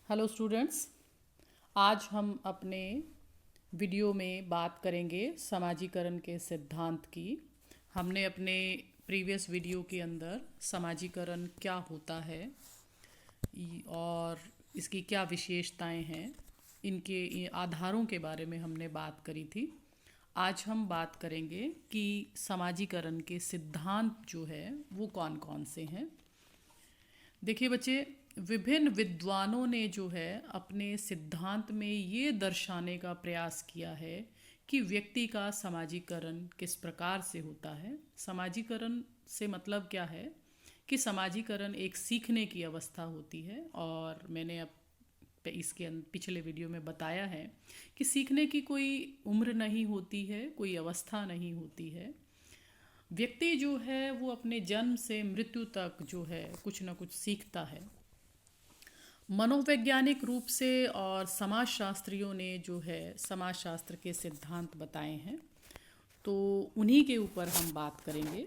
Hello students, आज हम अपने वीडियो में बात करेंगे समाजीकरण के सिद्धांत की। हमने अपने प्रीवियस वीडियो के अंदर समाजीकरण क्या होता है और इसकी क्या विशेषताएं हैं, इनके आधारों के बारे में हमने बात करी थी। आज हम बात करेंगे कि समाजीकरण के सिद्धांत जो है वो कौन कौन से हैं। देखिए बच्चे, विभिन्न विद्वानों ने जो है अपने सिद्धांत में ये दर्शाने का प्रयास किया है कि व्यक्ति का समाजीकरण किस प्रकार से होता है। समाजीकरण से मतलब क्या है कि समाजीकरण एक सीखने की अवस्था होती है, और मैंने अब इसके पिछले वीडियो में बताया है कि सीखने की कोई उम्र नहीं होती है, कोई अवस्था नहीं होती है। व्यक्ति जो है वो अपने जन्म से मृत्यु तक जो है कुछ ना कुछ सीखता है। मनोवैज्ञानिक रूप से और समाजशास्त्रियों ने जो है समाजशास्त्र के सिद्धांत बताए हैं, तो उन्हीं के ऊपर हम बात करेंगे।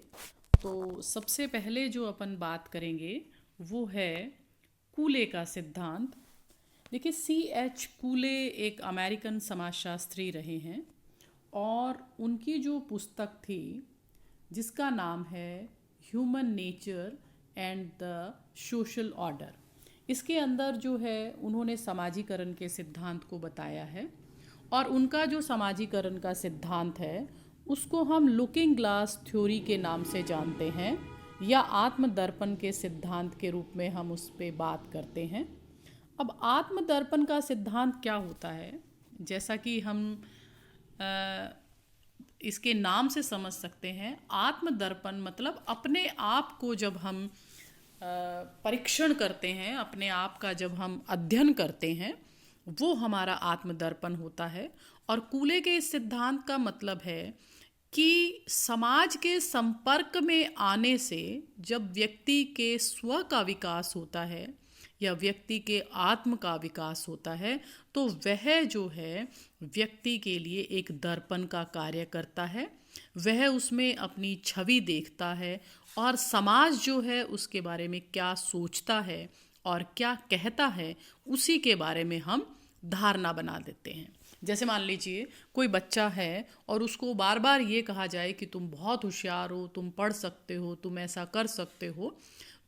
तो सबसे पहले जो अपन बात करेंगे वो है कूले का सिद्धांत। देखिए, C.H. कूले एक अमेरिकन समाजशास्त्री रहे हैं, और उनकी जो पुस्तक थी जिसका नाम है human nature and the social order, इसके अंदर जो है उन्होंने समाजीकरण के सिद्धांत को बताया है। और उनका जो समाजीकरण का सिद्धांत है उसको हम लुकिंग ग्लास थ्योरी के नाम से जानते हैं, या आत्मदर्पण के सिद्धांत के रूप में हम उस पर बात करते हैं। अब आत्मदर्पण का सिद्धांत क्या होता है, जैसा कि हम इसके नाम से समझ सकते हैं। आत्मदर्पण मतलब अपने आप को जब हम परीक्षण करते हैं, अपने आप का जब हम अध्ययन करते हैं, वो हमारा आत्मदर्पण होता है। और कूले के इस सिद्धांत का मतलब है कि समाज के संपर्क में आने से जब व्यक्ति के स्व का विकास होता है या व्यक्ति के आत्म का विकास होता है, तो वह जो है व्यक्ति के लिए एक दर्पण का कार्य करता है। वह उसमें अपनी छवि देखता है, और समाज जो है उसके बारे में क्या सोचता है और क्या कहता है उसी के बारे में हम धारणा बना देते हैं। जैसे मान लीजिए कोई बच्चा है और उसको बार बार ये कहा जाए कि तुम बहुत होशियार हो, तुम पढ़ सकते हो, तुम ऐसा कर सकते हो,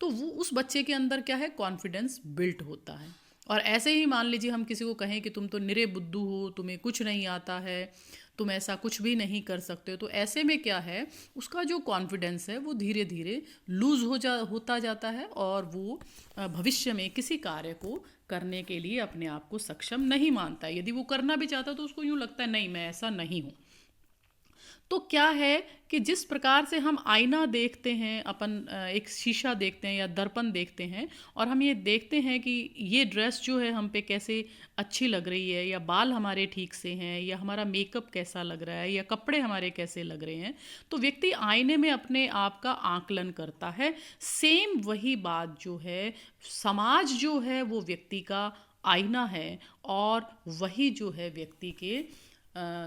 तो वो उस बच्चे के अंदर क्या है, कॉन्फिडेंस बिल्ट होता है। और ऐसे ही मान लीजिए हम किसी को कहें कि तुम तो निरे बुद्धू हो, तुम्हें कुछ नहीं आता है, तुम ऐसा कुछ भी नहीं कर सकते हो, तो ऐसे में क्या है, उसका जो कॉन्फिडेंस है वो धीरे धीरे लूज होता जाता है, और वो भविष्य में किसी कार्य को करने के लिए अपने आप को सक्षम नहीं मानता है। यदि वो करना भी चाहता है तो उसको यूँ लगता है नहीं, मैं ऐसा नहीं हूँ। तो क्या है कि जिस प्रकार से हम आईना देखते हैं, अपन एक शीशा देखते हैं या दर्पण देखते हैं, और हम ये देखते हैं कि ये ड्रेस जो है हम पे कैसे अच्छी लग रही है, या बाल हमारे ठीक से हैं, या हमारा मेकअप कैसा लग रहा है, या कपड़े हमारे कैसे लग रहे हैं, तो व्यक्ति आईने में अपने आप का आकलन करता है। सेम वही बात जो है, समाज जो है वो व्यक्ति का आईना है, और वही जो है व्यक्ति के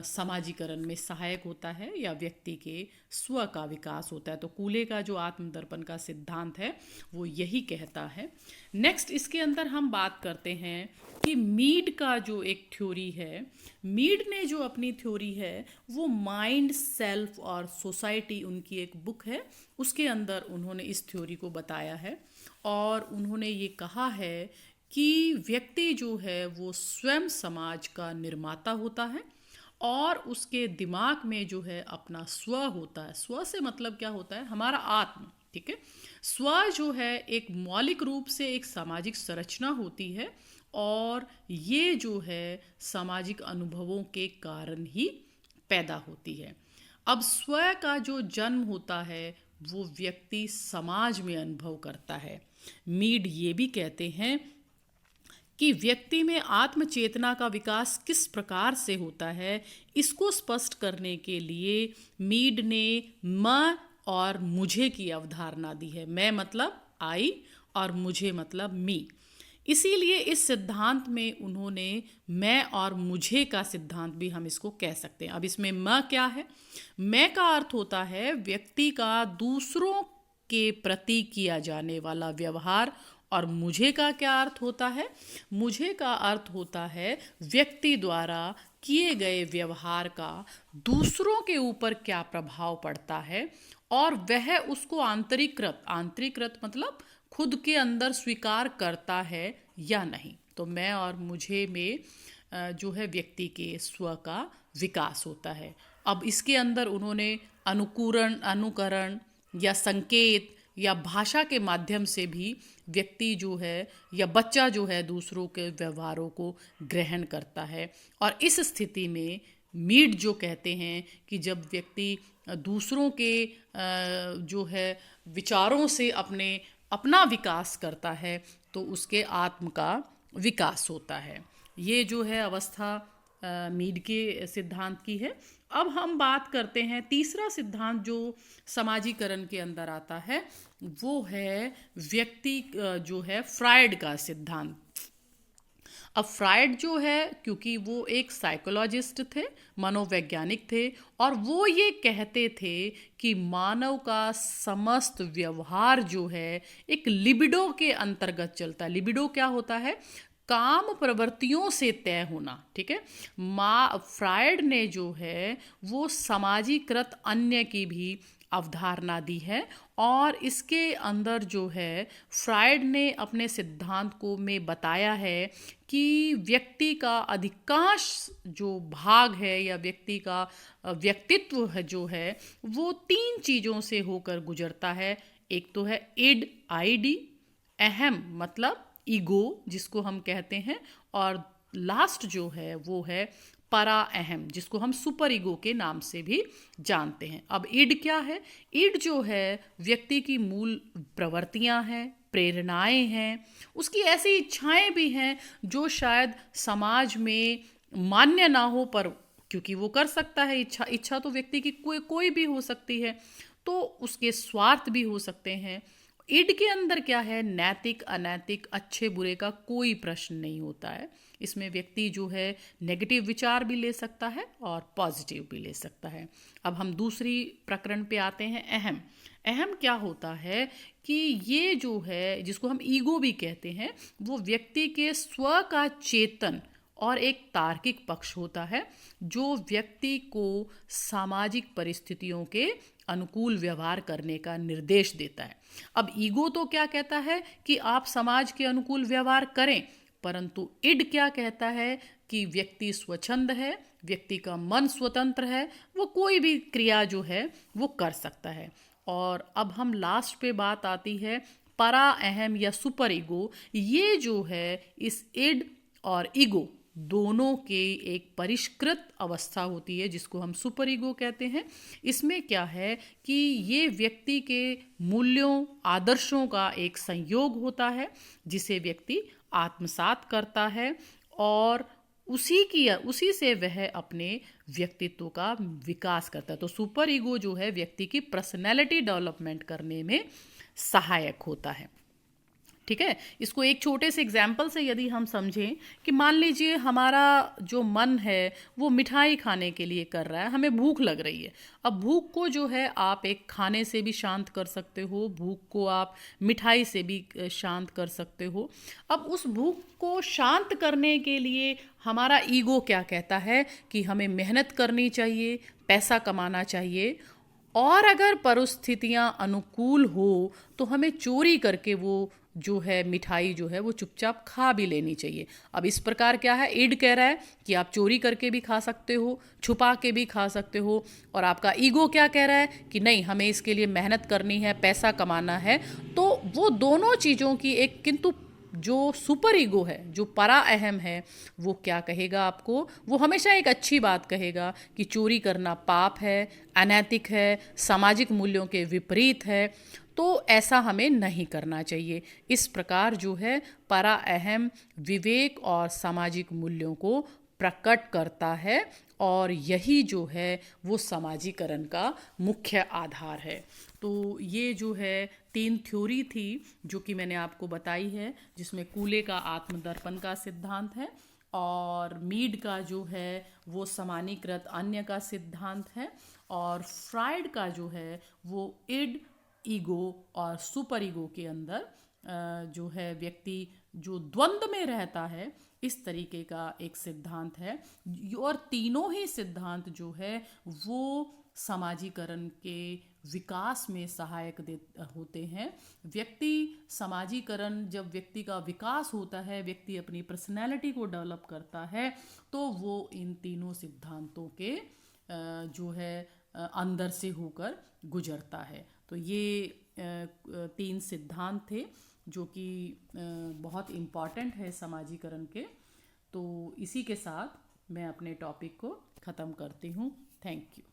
समाजीकरण में सहायक होता है, या व्यक्ति के स्व का विकास होता है। तो कूले का जो आत्मदर्पण का सिद्धांत है वो यही कहता है। नेक्स्ट इसके अंदर हम बात करते हैं कि मीड का जो एक थ्योरी है, मीड ने जो अपनी थ्योरी है वो माइंड, सेल्फ और सोसाइटी, उनकी एक बुक है, उसके अंदर उन्होंने इस थ्योरी को बताया है। और उन्होंने ये कहा है कि व्यक्ति जो है वो स्वयं समाज का निर्माता होता है, और उसके दिमाग में जो है अपना स्व होता है। स्व से मतलब क्या होता है, हमारा आत्म, ठीक है। स्व जो है एक मौलिक रूप से एक सामाजिक संरचना होती है, और ये जो है सामाजिक अनुभवों के कारण ही पैदा होती है। अब स्व का जो जन्म होता है वो व्यक्ति समाज में अनुभव करता है। मीड ये भी कहते हैं कि व्यक्ति में आत्मचेतना का विकास किस प्रकार से होता है, इसको स्पष्ट करने के लिए मीड ने मैं और मुझे की अवधारणा दी है। मैं मतलब आई और मुझे मतलब मी। इसीलिए इस सिद्धांत में उन्होंने मैं और मुझे का सिद्धांत भी हम इसको कह सकते हैं। अब इसमें मैं क्या है, मैं का अर्थ होता है व्यक्ति का दूसरों के प्रति किया जाने वाला व्यवहार और मुझे का क्या अर्थ होता है? मुझे का अर्थ होता है व्यक्ति द्वारा किए गए व्यवहार का दूसरों के ऊपर क्या प्रभाव पड़ता है और वह उसको आंतरिकृत मतलब खुद के अंदर स्वीकार करता है या नहीं। तो मैं और मुझे में जो है व्यक्ति के स्व का विकास होता है। अब इसके अंदर उन्होंने अनुकरण या संकेत या भाषा के माध्यम से भी व्यक्ति जो है या बच्चा जो है दूसरों के व्यवहारों को ग्रहण करता है। और इस स्थिति में मीड जो कहते हैं कि जब व्यक्ति दूसरों के जो है विचारों से अपना विकास करता है तो उसके आत्म का विकास होता है। ये जो है अवस्था मीड के सिद्धांत की है। अब हम बात करते हैं तीसरा सिद्धांत जो समाजीकरण के अंदर आता है, वो है व्यक्ति जो है फ्रायड का सिद्धांत। अब फ्रायड जो है, क्योंकि वो एक साइकोलॉजिस्ट थे, मनोवैज्ञानिक थे, और वो ये कहते थे कि मानव का समस्त व्यवहार जो है एक लिबिडो के अंतर्गत चलता है। लिबिडो क्या होता है? काम प्रवृत्तियों से तय होना। ठीक है। फ्रायड ने जो है वो समाजीकृत अन्य की भी अवधारणा दी है, और इसके अंदर जो है फ्रायड ने अपने सिद्धांत को में बताया है कि व्यक्ति का अधिकांश जो भाग है या व्यक्ति का व्यक्तित्व है जो है वो 3 चीज़ों से होकर गुजरता है। एक तो है इड, आईडी, अहम मतलब ईगो जिसको हम कहते हैं, और लास्ट जो है वो है परा अहम जिसको हम सुपर ईगो के नाम से भी जानते हैं। अब इड क्या है? इड जो है व्यक्ति की मूल प्रवृत्तियां हैं, प्रेरणाएं हैं, उसकी ऐसी इच्छाएं भी हैं जो शायद समाज में मान्य ना हो, पर क्योंकि वो कर सकता है। इच्छा तो व्यक्ति की कोई भी हो सकती है, तो उसके स्वार्थ भी हो सकते हैं। इड के अंदर क्या है? नैतिक अनैतिक, अच्छे बुरे का कोई प्रश्न नहीं होता है। इसमें व्यक्ति जो है नेगेटिव विचार भी ले सकता है और पॉजिटिव भी ले सकता है। अब हम दूसरी प्रकरण पे आते हैं, अहम। अहम क्या होता है कि ये जो है जिसको हम ईगो भी कहते हैं, वो व्यक्ति के स्व का चेतन और एक तार्किक पक्ष होता है जो व्यक्ति को सामाजिक परिस्थितियों के अनुकूल व्यवहार करने का निर्देश देता है। अब ईगो तो क्या कहता है कि आप समाज के अनुकूल व्यवहार करें, परंतु इड क्या कहता है कि व्यक्ति स्वच्छंद है, व्यक्ति का मन स्वतंत्र है, वो कोई भी क्रिया जो है वो कर सकता है। और अब हम लास्ट पे बात आती है परा अहम या सुपर ईगो। ये जो है इस इड और ईगो दोनों के एक परिष्कृत अवस्था होती है जिसको हम सुपर ईगो कहते हैं। इसमें क्या है कि ये व्यक्ति के मूल्यों आदर्शों का एक संयोग होता है जिसे व्यक्ति आत्मसात करता है, और उसी से वह अपने व्यक्तित्व का विकास करता है। तो सुपर ईगो जो है व्यक्ति की पर्सनैलिटी डेवलपमेंट करने में सहायक होता है। ठीक है। इसको एक छोटे से एग्जाम्पल से यदि हम समझें कि मान लीजिए हमारा जो मन है वो मिठाई खाने के लिए कर रहा है, हमें भूख लग रही है। अब भूख को जो है आप एक खाने से भी शांत कर सकते हो, भूख को आप मिठाई से भी शांत कर सकते हो। अब उस भूख को शांत करने के लिए हमारा ईगो क्या कहता है कि हमें मेहनत करनी चाहिए, पैसा कमाना चाहिए, और अगर परिस्थितियां अनुकूल हो तो हमें चोरी करके वो जो है मिठाई जो है वो चुपचाप खा भी लेनी चाहिए। अब इस प्रकार क्या है, इड कह रहा है कि आप चोरी करके भी खा सकते हो, छुपा के भी खा सकते हो, और आपका ईगो क्या कह रहा है कि नहीं, हमें इसके लिए मेहनत करनी है, पैसा कमाना है। तो वो दोनों चीज़ों की एक, किंतु जो सुपर ईगो है, जो परा अहम है, वो क्या कहेगा आपको? वो हमेशा एक अच्छी बात कहेगा कि चोरी करना पाप है, अनैतिक है, सामाजिक मूल्यों के विपरीत है, तो ऐसा हमें नहीं करना चाहिए। इस प्रकार जो है परा अहम विवेक और सामाजिक मूल्यों को प्रकट करता है, और यही जो है वो समाजीकरण का मुख्य आधार है। तो ये जो है 3 थ्योरी थी जो कि मैंने आपको बताई है, जिसमें कूले का आत्मदर्पण का सिद्धांत है, और मीड का जो है वो समानीकृत अन्य का सिद्धांत है, और फ्रायड का जो है वो इड, ईगो और सुपर ईगो के अंदर जो है व्यक्ति जो द्वंद्व में रहता है, इस तरीके का एक सिद्धांत है। और तीनों ही सिद्धांत जो है वो समाजीकरण के विकास में सहायक होते हैं। व्यक्ति समाजीकरण, जब व्यक्ति का विकास होता है, व्यक्ति अपनी पर्सनैलिटी को डेवलप करता है, तो वो इन तीनों सिद्धांतों के जो है अंदर से होकर गुजरता है। तो ये 3 सिद्धांत थे जो कि बहुत इम्पॉर्टेंट है समाजीकरण के। तो इसी के साथ मैं अपने टॉपिक को ख़त्म करती हूँ। Thank you.